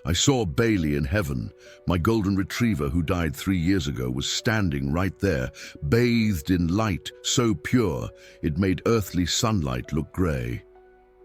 I saw Bailey in heaven. My golden retriever who died 3 years ago was standing right there, bathed in light so pure it made earthly sunlight look grey.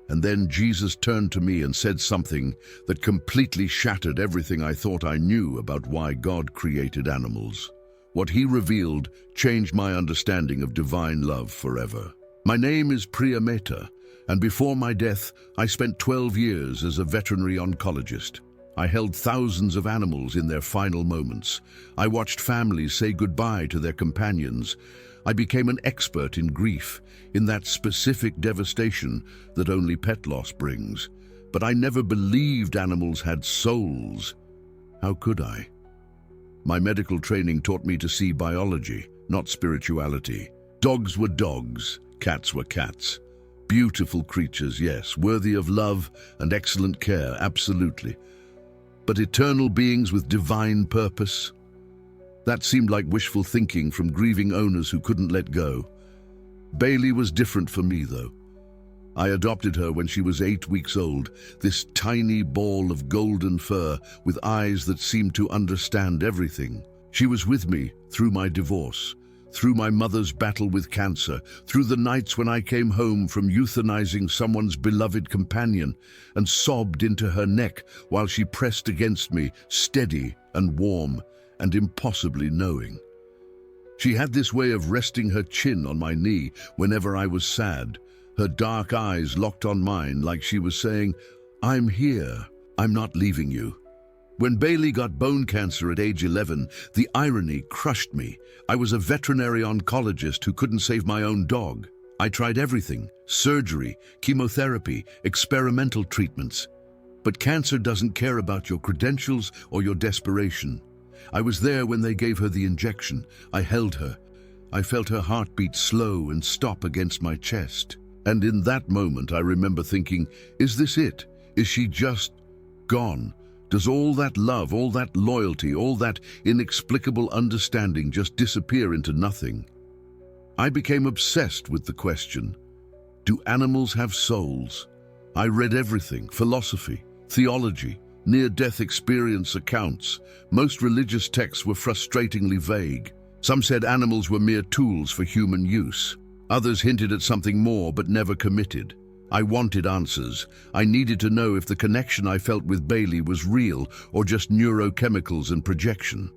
And then Jesus turned to me and said something that completely shattered everything I thought I knew about why God created animals. What he revealed changed my understanding of divine love forever. My name is Priya Mehta, and before my death, I spent 12 years as a veterinary oncologist. I held thousands of animals in their final moments. I watched families say goodbye to their companions. I became an expert in grief, in that specific devastation that only pet loss brings. But I never believed animals had souls. How could I? My medical training taught me to see biology, not spirituality. Dogs were dogs, cats were cats. Beautiful creatures, yes, worthy of love and excellent care, absolutely. But eternal beings with divine purpose? That seemed like wishful thinking from grieving owners who couldn't let go. Bailey was different for me, though. I adopted her when she was 8 weeks old, this tiny ball of golden fur with eyes that seemed to understand everything. She was with me through my divorce, through my mother's battle with cancer, through the nights when I came home from euthanizing someone's beloved companion and sobbed into her neck while she pressed against me, steady and warm and impossibly knowing. She had this way of resting her chin on my knee whenever I was sad, her dark eyes locked on mine like she was saying, "I'm here, I'm not leaving you." When Bailey got bone cancer at age 11, the irony crushed me. I was a veterinary oncologist who couldn't save my own dog. I tried everything: surgery, chemotherapy, experimental treatments. But cancer doesn't care about your credentials or your desperation. I was there when they gave her the injection. I held her. I felt her heartbeat slow and stop against my chest. And in that moment, I remember thinking, is this it? Is she just gone? Does all that love, all that loyalty, all that inexplicable understanding just disappear into nothing? I became obsessed with the question, do animals have souls? I read everything: philosophy, theology, near-death experience accounts. Most religious texts were frustratingly vague. Some said animals were mere tools for human use. Others hinted at something more but never committed. I wanted answers. I needed to know if the connection I felt with Bailey was real or just neurochemicals and projection.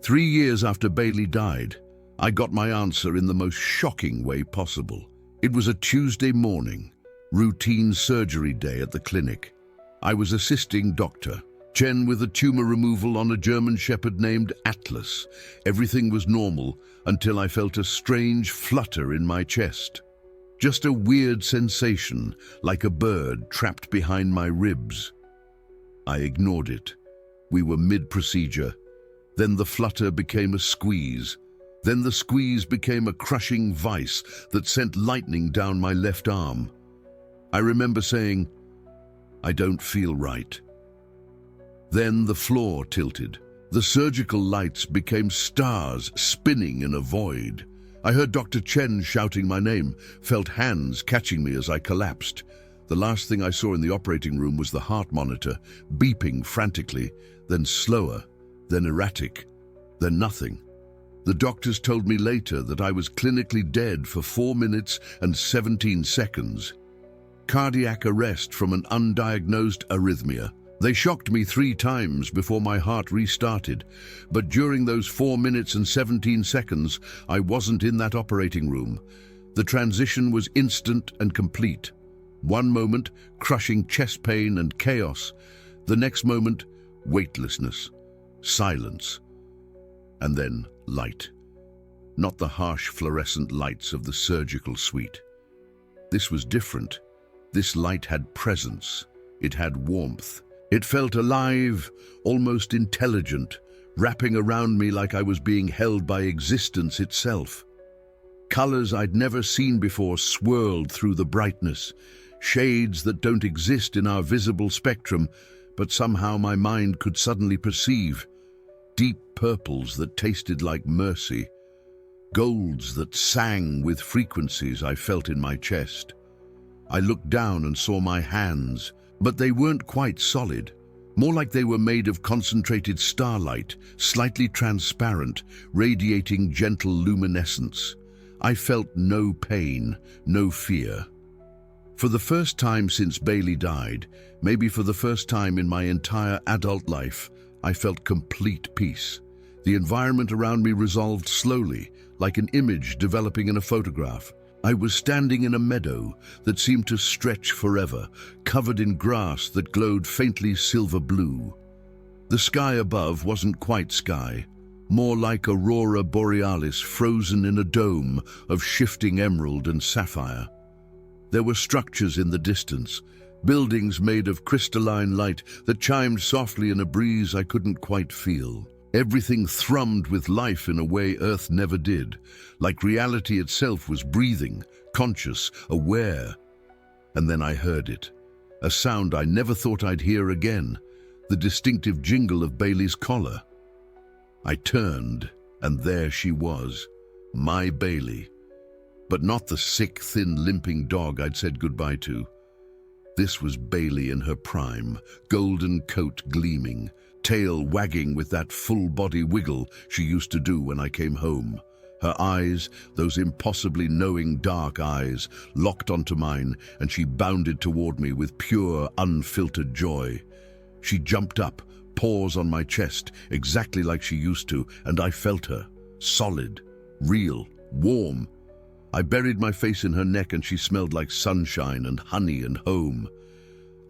3 years after Bailey died, I got my answer in the most shocking way possible. It was a Tuesday morning, routine surgery day at the clinic. I was assisting Dr. Chen with a tumor removal on a German shepherd named Atlas. Everything was normal until I felt a strange flutter in my chest. Just a weird sensation, like a bird trapped behind my ribs. I ignored it. We were mid-procedure. Then the flutter became a squeeze. Then the squeeze became a crushing vice that sent lightning down my left arm. I remember saying, "I don't feel right." Then the floor tilted. The surgical lights became stars spinning in a void. I heard Dr. Chen shouting my name, felt hands catching me as I collapsed. The last thing I saw in the operating room was the heart monitor, beeping frantically, then slower, then erratic, then nothing. The doctors told me later that I was clinically dead for 4 minutes and 17 seconds. Cardiac arrest from an undiagnosed arrhythmia. They shocked me 3 times before my heart restarted, but during those 4 minutes and 17 seconds, I wasn't in that operating room. The transition was instant and complete. One moment, crushing chest pain and chaos. The next moment, weightlessness, silence, and then light. Not the harsh fluorescent lights of the surgical suite. This was different. This light had presence. It had warmth. It felt alive, almost intelligent, wrapping around me like I was being held by existence itself. Colors I'd never seen before swirled through the brightness, shades that don't exist in our visible spectrum, but somehow my mind could suddenly perceive. Deep purples that tasted like mercy, golds that sang with frequencies I felt in my chest. I looked down and saw my hands, but they weren't quite solid. more like they were made of concentrated starlight, slightly transparent, radiating gentle luminescence. I felt no pain, no fear. For the first time since Bailey died, maybe for the first time in my entire adult life, I felt complete peace. The environment around me resolved slowly, like an image developing in a photograph. I was standing in a meadow that seemed to stretch forever, covered in grass that glowed faintly silver blue. The sky above wasn't quite sky, more like aurora borealis frozen in a dome of shifting emerald and sapphire. There were structures in the distance, buildings made of crystalline light that chimed softly in a breeze I couldn't quite feel. Everything thrummed with life in a way Earth never did, like reality itself was breathing, conscious, aware. And then I heard it, a sound I never thought I'd hear again, the distinctive jingle of Bailey's collar. I turned, and there she was, my Bailey. But not the sick, thin, limping dog I'd said goodbye to. This was Bailey in her prime, golden coat gleaming, tail wagging with that full-body wiggle she used to do when I came home. Her eyes, those impossibly knowing dark eyes, locked onto mine, and she bounded toward me with pure, unfiltered joy. She jumped up, paws on my chest, exactly like she used to, and I felt her, solid, real, warm. I buried my face in her neck and she smelled like sunshine and honey and home.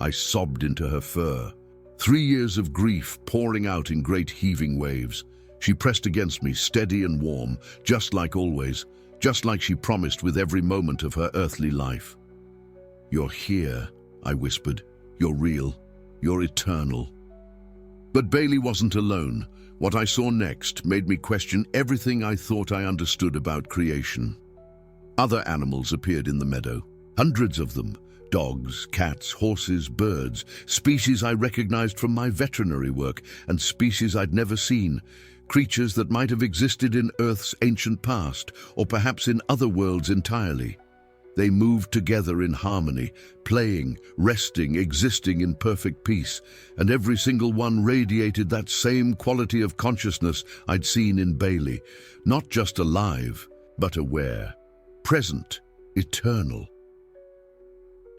I sobbed into her fur. 3 years of grief pouring out in great heaving waves. She pressed against me, steady and warm, just like always, just like she promised with every moment of her earthly life. "You're here," I whispered. "You're real. You're eternal." But Bailey wasn't alone. What I saw next made me question everything I thought I understood about creation. Other animals appeared in the meadow, hundreds of them. Dogs, cats, horses, birds, species I recognized from my veterinary work and species I'd never seen, creatures that might have existed in Earth's ancient past or perhaps in other worlds entirely. They moved together in harmony, playing, resting, existing in perfect peace, and every single one radiated that same quality of consciousness I'd seen in Bailey, not just alive, but aware, present, eternal.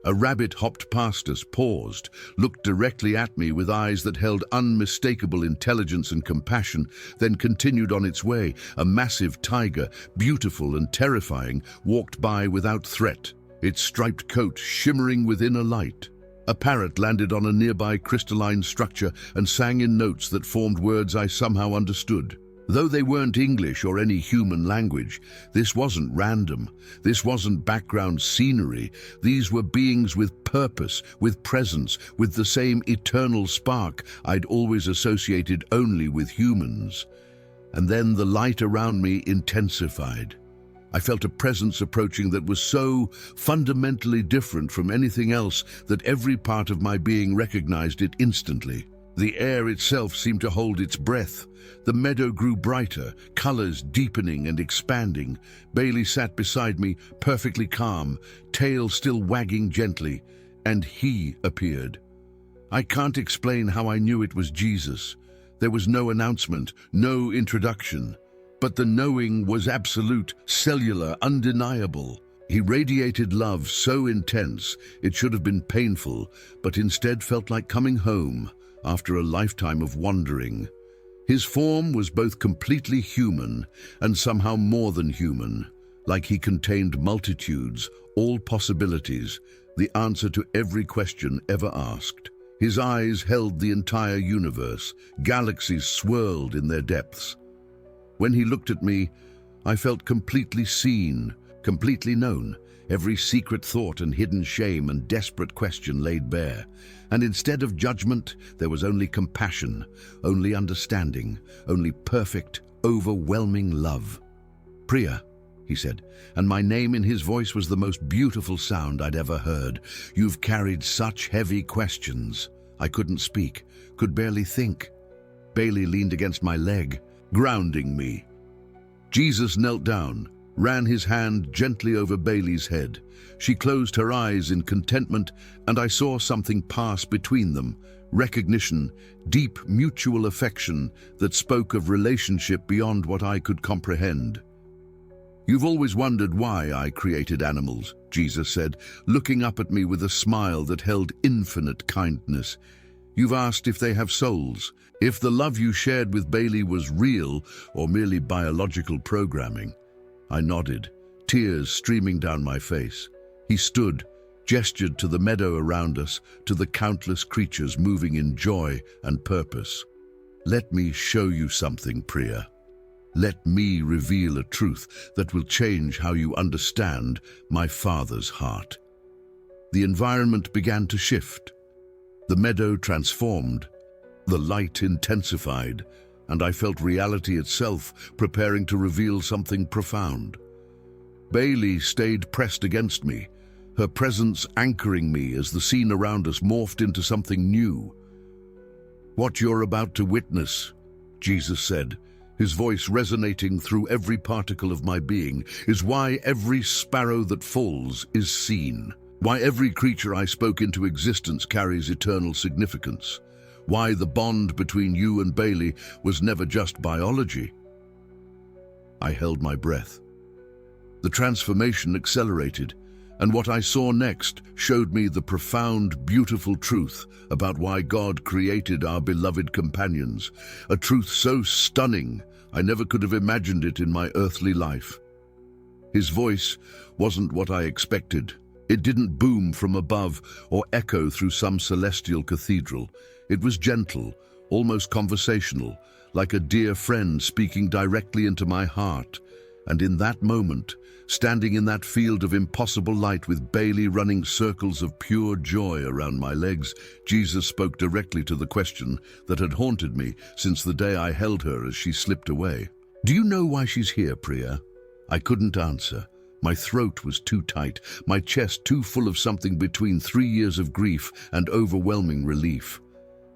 A rabbit hopped past us, paused, looked directly at me with eyes that held unmistakable intelligence and compassion, then continued on its way. A massive tiger, beautiful and terrifying, walked by without threat, its striped coat shimmering within a light. A parrot landed on a nearby crystalline structure and sang in notes that formed words I somehow understood. Though they weren't English or any human language, this wasn't random. This wasn't background scenery. These were beings with purpose, with presence, with the same eternal spark I'd always associated only with humans. And then the light around me intensified. I felt a presence approaching that was so fundamentally different from anything else that every part of my being recognized it instantly. The air itself seemed to hold its breath. The meadow grew brighter, colors deepening and expanding. Bailey sat beside me, perfectly calm, tail still wagging gently, and he appeared. I can't explain how I knew it was Jesus. There was no announcement, no introduction, but the knowing was absolute, cellular, undeniable. He radiated love so intense it should have been painful, but instead felt like coming home after a lifetime of wandering. His form was both completely human and somehow more than human, like he contained multitudes, all possibilities, the answer to every question ever asked. His eyes held the entire universe, galaxies swirled in their depths. When he looked at me, I felt completely seen, completely known, every secret thought and hidden shame and desperate question laid bare. And instead of judgment, there was only compassion, only understanding, only perfect, overwhelming love. "Priya," he said, and my name in his voice was the most beautiful sound I'd ever heard. "You've carried such heavy questions." I couldn't speak, could barely think. Bailey leaned against my leg, grounding me. Jesus knelt down, ran his hand gently over Bailey's head. She closed her eyes in contentment, and I saw something pass between them, recognition, deep mutual affection that spoke of relationship beyond what I could comprehend. "You've always wondered why I created animals," Jesus said, looking up at me with a smile that held infinite kindness. "You've asked if they have souls, if the love you shared with Bailey was real or merely biological programming." I nodded, tears streaming down my face. He stood, gestured to the meadow around us, to the countless creatures moving in joy and purpose. "Let me show you something, Priya. Let me reveal a truth that will change how you understand my Father's heart." The environment began to shift. The meadow transformed. The light intensified, and I felt reality itself preparing to reveal something profound. Bailey stayed pressed against me, her presence anchoring me as the scene around us morphed into something new. "What you're about to witness," Jesus said, his voice resonating through every particle of my being, "is why every sparrow that falls is seen. Why every creature I spoke into existence carries eternal significance. Why the bond between you and Bailey was never just biology." I held my breath. The transformation accelerated, and what I saw next showed me the profound, beautiful truth about why God created our beloved companions, a truth so stunning I never could have imagined it in my earthly life. His voice wasn't what I expected. It didn't boom from above or echo through some celestial cathedral. It was gentle, almost conversational, like a dear friend speaking directly into my heart. And in that moment, standing in that field of impossible light with Bailey running circles of pure joy around my legs, Jesus spoke directly to the question that had haunted me since the day I held her as she slipped away. "Do you know why she's here, Priya?" I couldn't answer. My throat was too tight, my chest too full of something between 3 years of grief and overwhelming relief.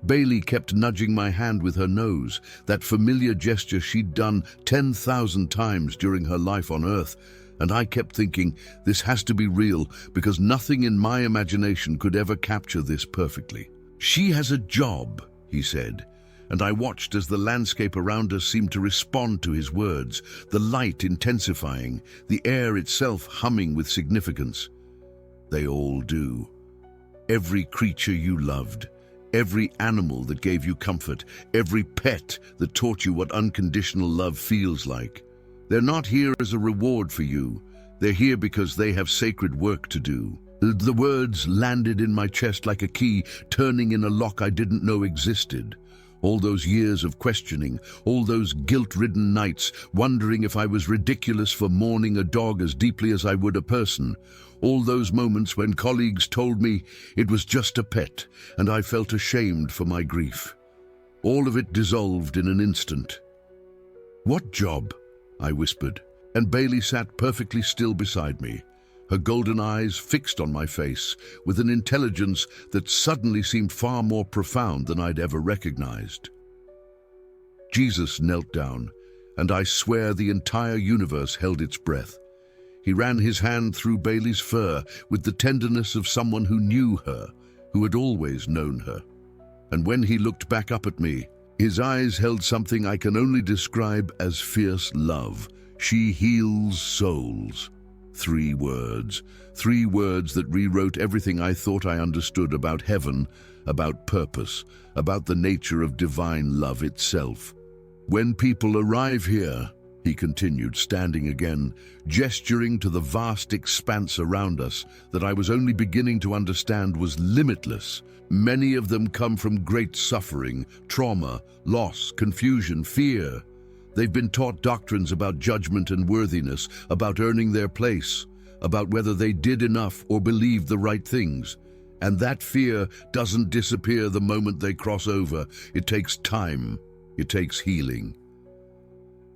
Bailey kept nudging my hand with her nose, that familiar gesture she'd done 10,000 times during her life on Earth, and I kept thinking, this has to be real, because nothing in my imagination could ever capture this perfectly. "She has a job," he said, and I watched as the landscape around us seemed to respond to his words, the light intensifying, the air itself humming with significance. "They all do. Every creature you loved, every animal that gave you comfort, every pet that taught you what unconditional love feels like. They're not here as a reward for you. They're here because they have sacred work to do." The words landed in my chest like a key, turning in a lock I didn't know existed. All those years of questioning, all those guilt-ridden nights, wondering if I was ridiculous for mourning a dog as deeply as I would a person. All those moments when colleagues told me it was just a pet, and I felt ashamed for my grief. All of it dissolved in an instant. "What job?" I whispered, and Bailey sat perfectly still beside me, her golden eyes fixed on my face with an intelligence that suddenly seemed far more profound than I'd ever recognized. Jesus knelt down, and I swear the entire universe held its breath. He ran his hand through Bailey's fur with the tenderness of someone who knew her, who had always known her. And when he looked back up at me, his eyes held something I can only describe as fierce love. "She heals souls." 3 words. 3 words that rewrote everything I thought I understood about heaven, about purpose, about the nature of divine love itself. "When people arrive here," he continued, standing again, gesturing to the vast expanse around us that I was only beginning to understand was limitless. "Many of them come from great suffering, trauma, loss, confusion, fear. They've been taught doctrines about judgment and worthiness, about earning their place, about whether they did enough or believed the right things. And that fear doesn't disappear the moment they cross over. It takes time. It takes healing."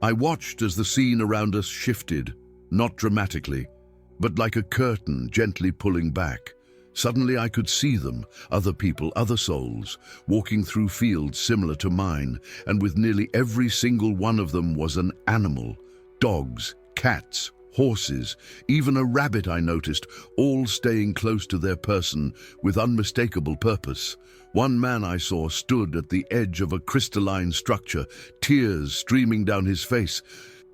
I watched as the scene around us shifted, not dramatically, but like a curtain gently pulling back. Suddenly I could see them, other people, other souls, walking through fields similar to mine, and with nearly every single one of them was an animal. Dogs, cats, horses, even a rabbit I noticed, all staying close to their person with unmistakable purpose. One man I saw stood at the edge of a crystalline structure, tears streaming down his face,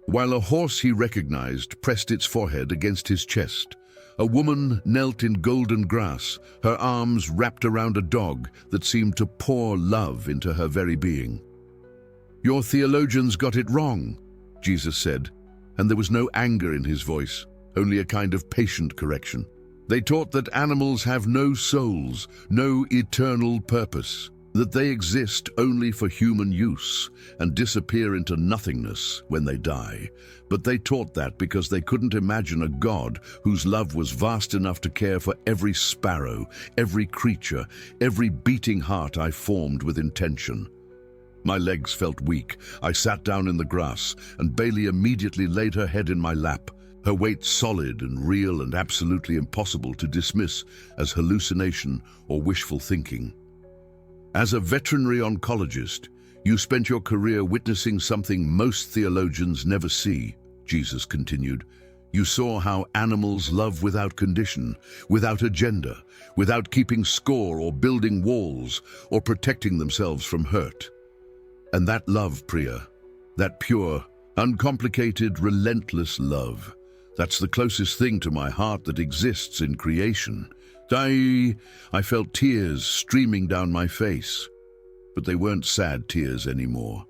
while a horse he recognized pressed its forehead against his chest. A woman knelt in golden grass, her arms wrapped around a dog that seemed to pour love into her very being. "Your theologians got it wrong," Jesus said, and there was no anger in his voice, only a kind of patient correction. "They taught that animals have no souls, no eternal purpose, that they exist only for human use and disappear into nothingness when they die. But they taught that because they couldn't imagine a God whose love was vast enough to care for every sparrow, every creature, every beating heart I formed with intention." My legs felt weak. I sat down in the grass, and Bailey immediately laid her head in my lap, her weight solid and real and absolutely impossible to dismiss as hallucination or wishful thinking. "As a veterinary oncologist, you spent your career witnessing something most theologians never see," Jesus continued. "You saw how animals love without condition, without agenda, without keeping score or building walls or protecting themselves from hurt. And that love, Priya, that pure, uncomplicated, relentless love, that's the closest thing to my heart that exists in creation. I felt tears streaming down my face, but they weren't sad tears anymore.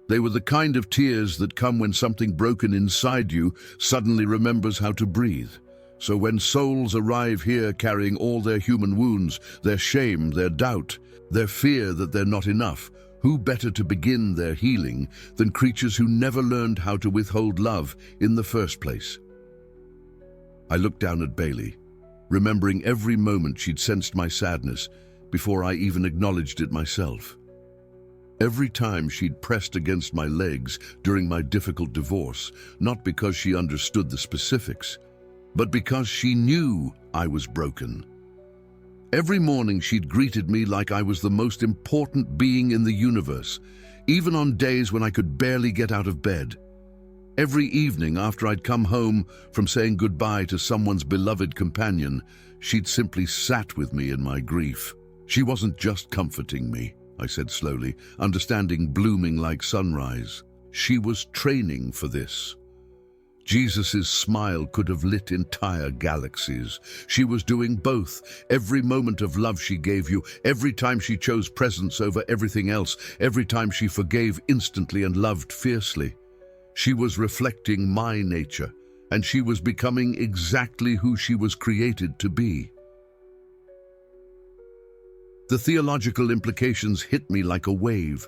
They were the kind of tears that come when something broken inside you suddenly remembers how to breathe. So when souls arrive here carrying all their human wounds, their shame, their doubt, their fear that they're not enough, who better to begin their healing than creatures who never learned how to withhold love in the first place?" I looked down at Bailey, remembering every moment she'd sensed my sadness before I even acknowledged it myself. Every time she'd pressed against my legs during my difficult divorce, not because she understood the specifics, but because she knew I was broken. Every morning she'd greeted me like I was the most important being in the universe, even on days when I could barely get out of bed. Every evening after I'd come home from saying goodbye to someone's beloved companion, she'd simply sat with me in my grief. She wasn't just comforting me, I said slowly, understanding blooming like sunrise. She was training for this. Jesus' smile could have lit entire galaxies. She was doing both. Every moment of love she gave you, every time she chose presence over everything else, every time she forgave instantly and loved fiercely. She was reflecting my nature, and she was becoming exactly who she was created to be. The theological implications hit me like a wave.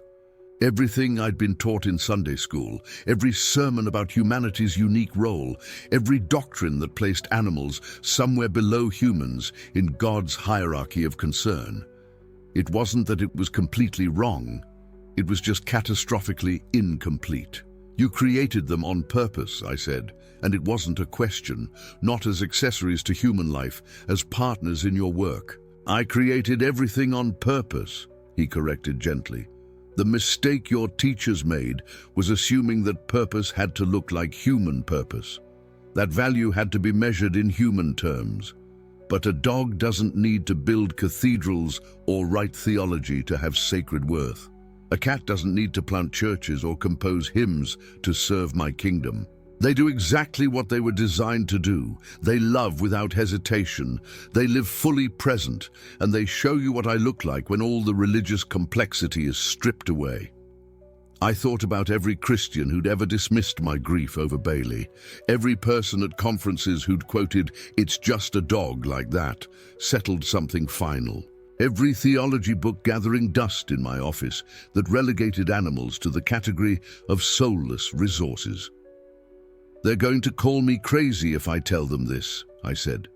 Everything I'd been taught in Sunday school, every sermon about humanity's unique role, every doctrine that placed animals somewhere below humans in God's hierarchy of concern. It wasn't that it was completely wrong, it was just catastrophically incomplete. You created them on purpose, I said, and it wasn't a question, not as accessories to human life, as partners in your work. I created everything on purpose, he corrected gently. The mistake your teachers made was assuming that purpose had to look like human purpose. That value had to be measured in human terms. But a dog doesn't need to build cathedrals or write theology to have sacred worth. A cat doesn't need to plant churches or compose hymns to serve my kingdom. They do exactly what they were designed to do. They love without hesitation. They live fully present, and they show you what I look like when all the religious complexity is stripped away. I thought about every Christian who'd ever dismissed my grief over Bailey, every person at conferences who'd quoted, "It's just a dog," like that, settled something final. Every theology book gathering dust in my office that relegated animals to the category of soulless resources. "They're going to call me crazy if I tell them this," I said.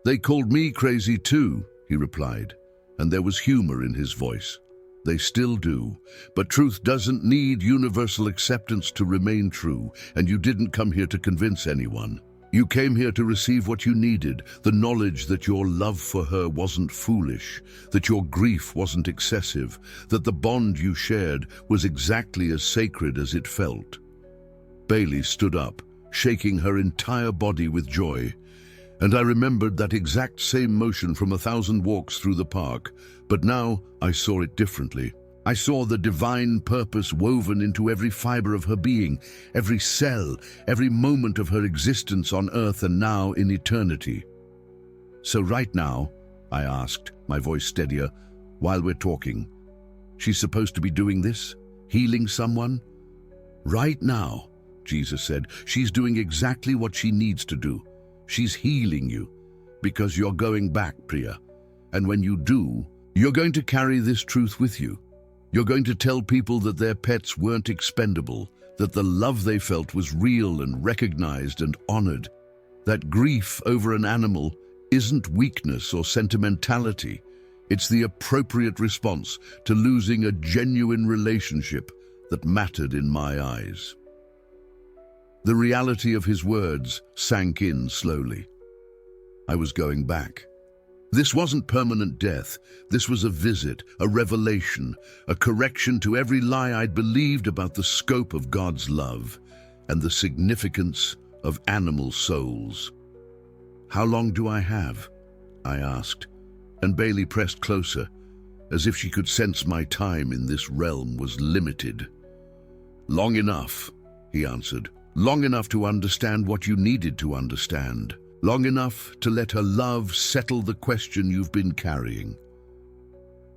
"They called me crazy too," he replied, and there was humor in his voice. "They still do, but truth doesn't need universal acceptance to remain true, and you didn't come here to convince anyone. You came here to receive what you needed, the knowledge that your love for her wasn't foolish, that your grief wasn't excessive, that the bond you shared was exactly as sacred as it felt." Bailey stood up, shaking her entire body with joy. And I remembered that exact same motion from 1,000 walks through the park, but now I saw it differently. I saw the divine purpose woven into every fiber of her being, every cell, every moment of her existence on earth and now in eternity. "So right now," I asked, my voice steadier, "while we're talking, she's supposed to be doing this? Healing someone?" "Right now," Jesus said, "she's doing exactly what she needs to do. She's healing you, because you're going back, Priya. And when you do, you're going to carry this truth with you. You're going to tell people that their pets weren't expendable, that the love they felt was real and recognized and honored, that grief over an animal isn't weakness or sentimentality. It's the appropriate response to losing a genuine relationship that mattered in my eyes." The reality of his words sank in slowly. I was going back. This wasn't permanent death. This was a visit, a revelation, a correction to every lie I'd believed about the scope of God's love and the significance of animal souls. "How long do I have?" I asked, and Bailey pressed closer, as if she could sense my time in this realm was limited. "Long enough," he answered. "Long enough to understand what you needed to understand. Long enough to let her love settle the question you've been carrying."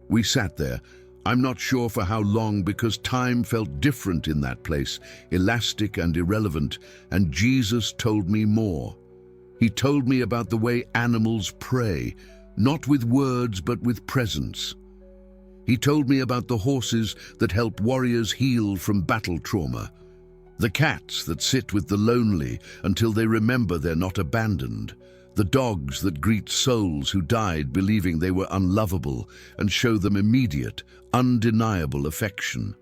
We sat there, I'm not sure for how long, because time felt different in that place, elastic and irrelevant, and Jesus told me more. He told me about the way animals pray, not with words but with presence. He told me about the horses that help warriors heal from battle trauma, the cats that sit with the lonely until they remember they're not abandoned, the dogs that greet souls who died believing they were unlovable and show them immediate, undeniable affection.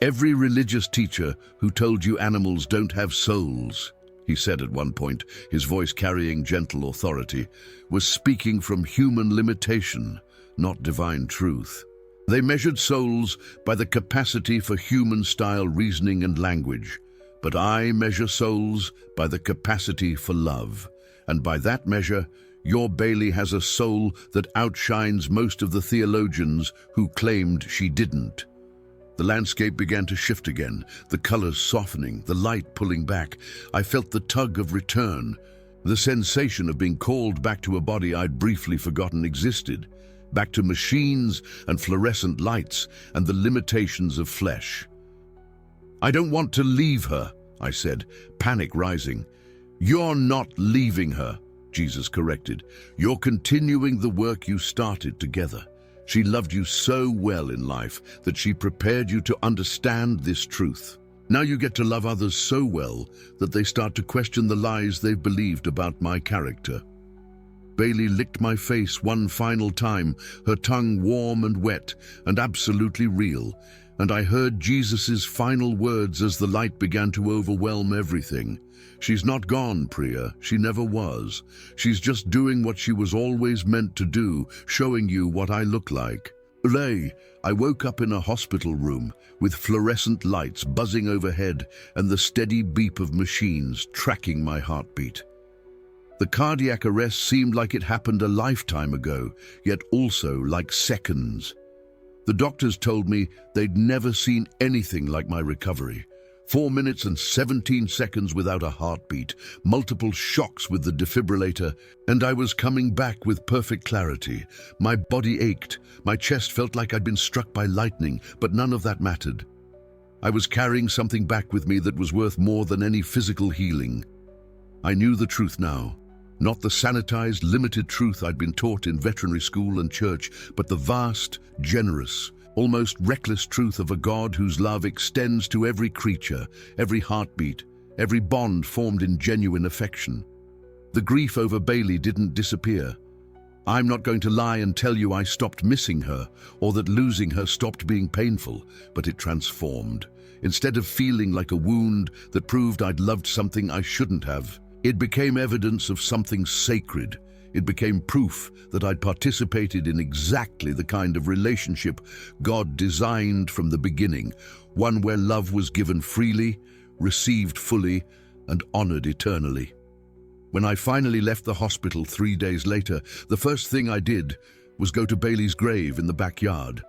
"Every religious teacher who told you animals don't have souls," he said at one point, his voice carrying gentle authority, "was speaking from human limitation, not divine truth. They measured souls by the capacity for human-style reasoning and language, but I measure souls by the capacity for love. And by that measure, your Bailey has a soul that outshines most of the theologians who claimed she didn't." The landscape began to shift again, the colors softening, the light pulling back. I felt the tug of return, the sensation of being called back to a body I'd briefly forgotten existed, back to machines and fluorescent lights and the limitations of flesh. "I don't want to leave her," I said, panic rising. "You're not leaving her," Jesus corrected. "You're continuing the work you started together. She loved you so well in life that she prepared you to understand this truth. Now you get to love others so well that they start to question the lies they've believed about my character." Bailey licked my face one final time, her tongue warm and wet and absolutely real, and I heard Jesus's final words as the light began to overwhelm everything. "She's not gone, Priya. She never was. She's just doing what she was always meant to do, showing you what I look like." I woke up in a hospital room with fluorescent lights buzzing overhead and the steady beep of machines tracking my heartbeat. The cardiac arrest seemed like it happened a lifetime ago, yet also like seconds. The doctors told me they'd never seen anything like my recovery. 4 minutes and 17 seconds without a heartbeat, multiple shocks with the defibrillator, and I was coming back with perfect clarity. My body ached, my chest felt like I'd been struck by lightning, but none of that mattered. I was carrying something back with me that was worth more than any physical healing. I knew the truth now. Not the sanitized, limited truth I'd been taught in veterinary school and church, but the vast, generous, almost reckless truth of a God whose love extends to every creature, every heartbeat, every bond formed in genuine affection. The grief over Bailey didn't disappear. I'm not going to lie and tell you I stopped missing her, or that losing her stopped being painful, but it transformed. Instead of feeling like a wound that proved I'd loved something I shouldn't have, it became evidence of something sacred. It became proof that I'd participated in exactly the kind of relationship God designed from the beginning, one where love was given freely, received fully, and honored eternally. When I finally left the hospital 3 days later, the first thing I did was go to Bailey's grave in the backyard.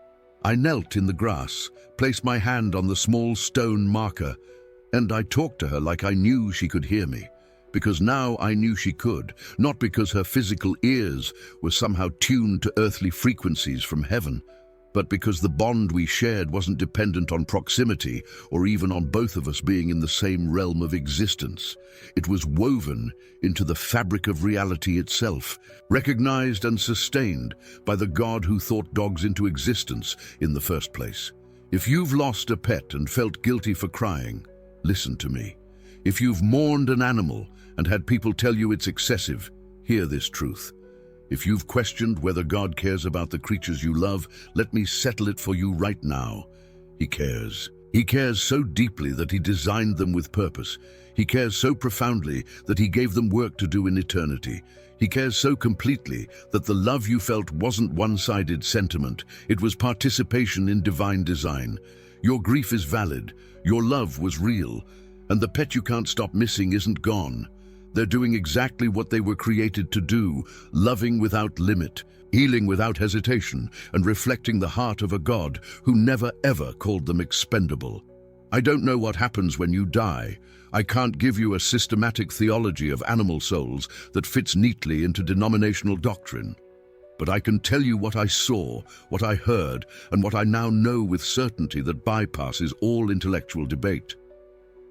I knelt in the grass, placed my hand on the small stone marker, and I talked to her like I knew she could hear me. Because now I knew she could, not because her physical ears were somehow tuned to earthly frequencies from heaven, but because the bond we shared wasn't dependent on proximity or even on both of us being in the same realm of existence. It was woven into the fabric of reality itself, recognized and sustained by the God who thought dogs into existence in the first place. If you've lost a pet and felt guilty for crying, listen to me. If you've mourned an animal and had people tell you it's excessive, hear this truth. If you've questioned whether God cares about the creatures you love, let me settle it for you right now. He cares. He cares so deeply that he designed them with purpose. He cares so profoundly that he gave them work to do in eternity. He cares so completely that the love you felt wasn't one-sided sentiment. It was participation in divine design. Your grief is valid. Your love was real. And the pet you can't stop missing isn't gone. They're doing exactly what they were created to do, loving without limit, healing without hesitation, and reflecting the heart of a God who never ever called them expendable. I don't know what happens when you die. I can't give you a systematic theology of animal souls that fits neatly into denominational doctrine. But I can tell you what I saw, what I heard, and what I now know with certainty that bypasses all intellectual debate.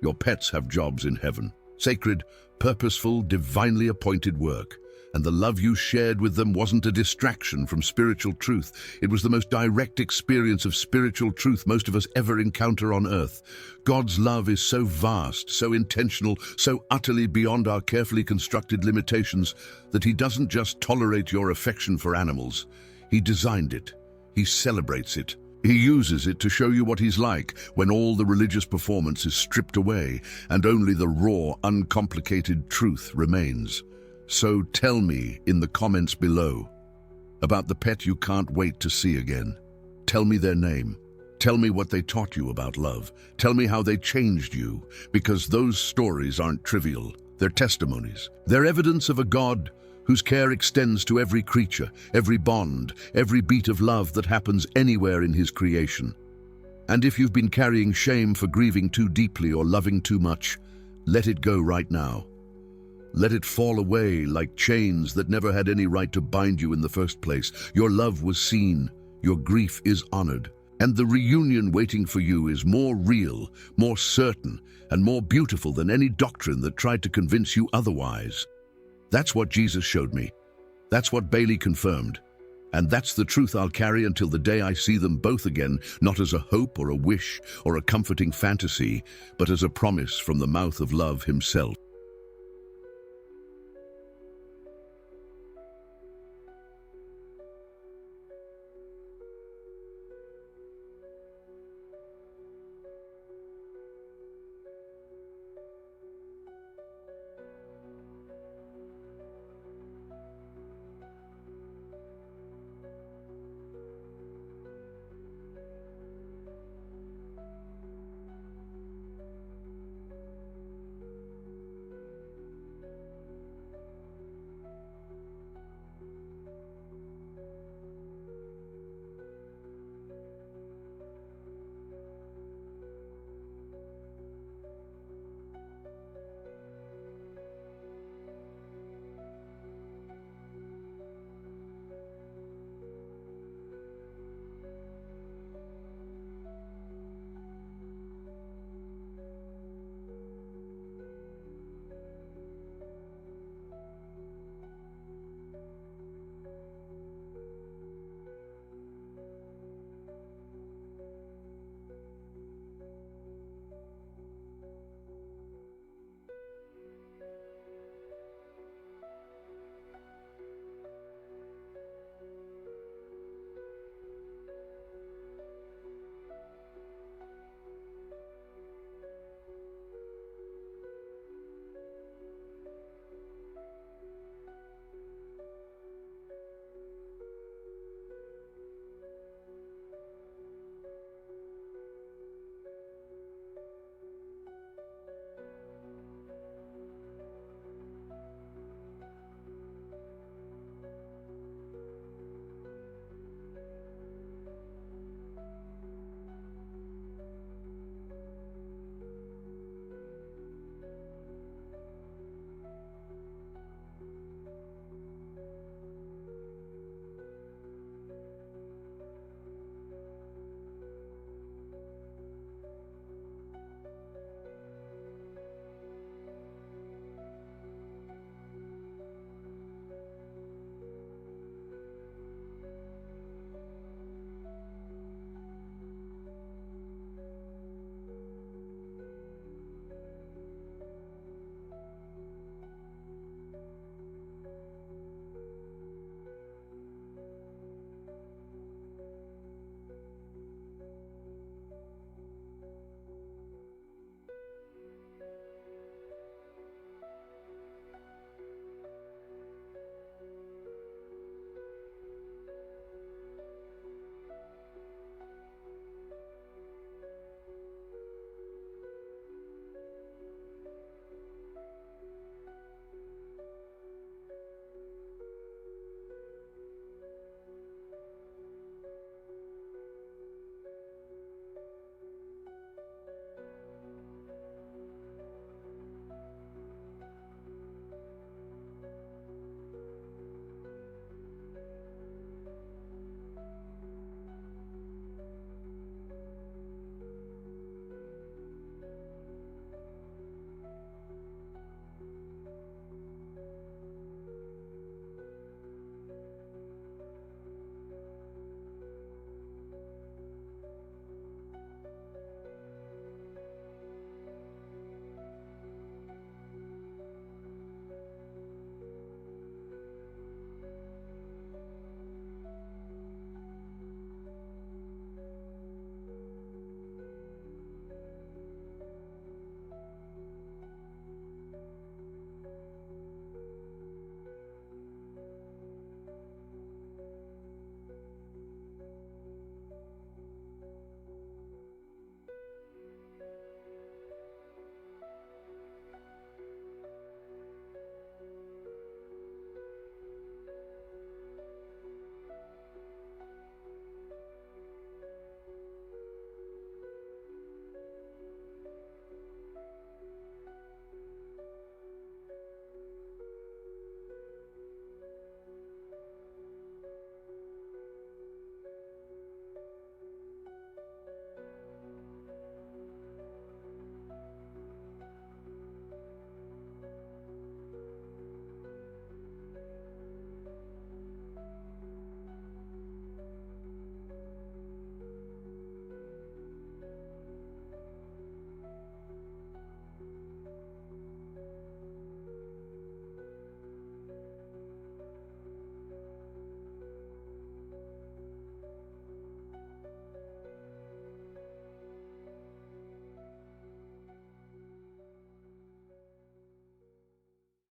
Your pets have jobs in heaven. Sacred, purposeful, divinely appointed work. And the love you shared with them wasn't a distraction from spiritual truth. It was the most direct experience of spiritual truth most of us ever encounter on earth. God's love is so vast, so intentional, so utterly beyond our carefully constructed limitations that he doesn't just tolerate your affection for animals. He designed it. He celebrates it. He uses it to show you what he's like when all the religious performance is stripped away and only the raw, uncomplicated truth remains. So tell me in the comments below about the pet you can't wait to see again. Tell me their name. Tell me what they taught you about love. Tell me how they changed you, because those stories aren't trivial. They're testimonies. They're evidence of a God whose care extends to every creature, every bond, every beat of love that happens anywhere in his creation. And if you've been carrying shame for grieving too deeply or loving too much, let it go right now. Let it fall away like chains that never had any right to bind you in the first place. Your love was seen, your grief is honored, and the reunion waiting for you is more real, more certain, and more beautiful than any doctrine that tried to convince you otherwise. That's what Jesus showed me. That's what Bailey confirmed. And that's the truth I'll carry until the day I see them both again, not as a hope or a wish or a comforting fantasy, but as a promise from the mouth of love himself.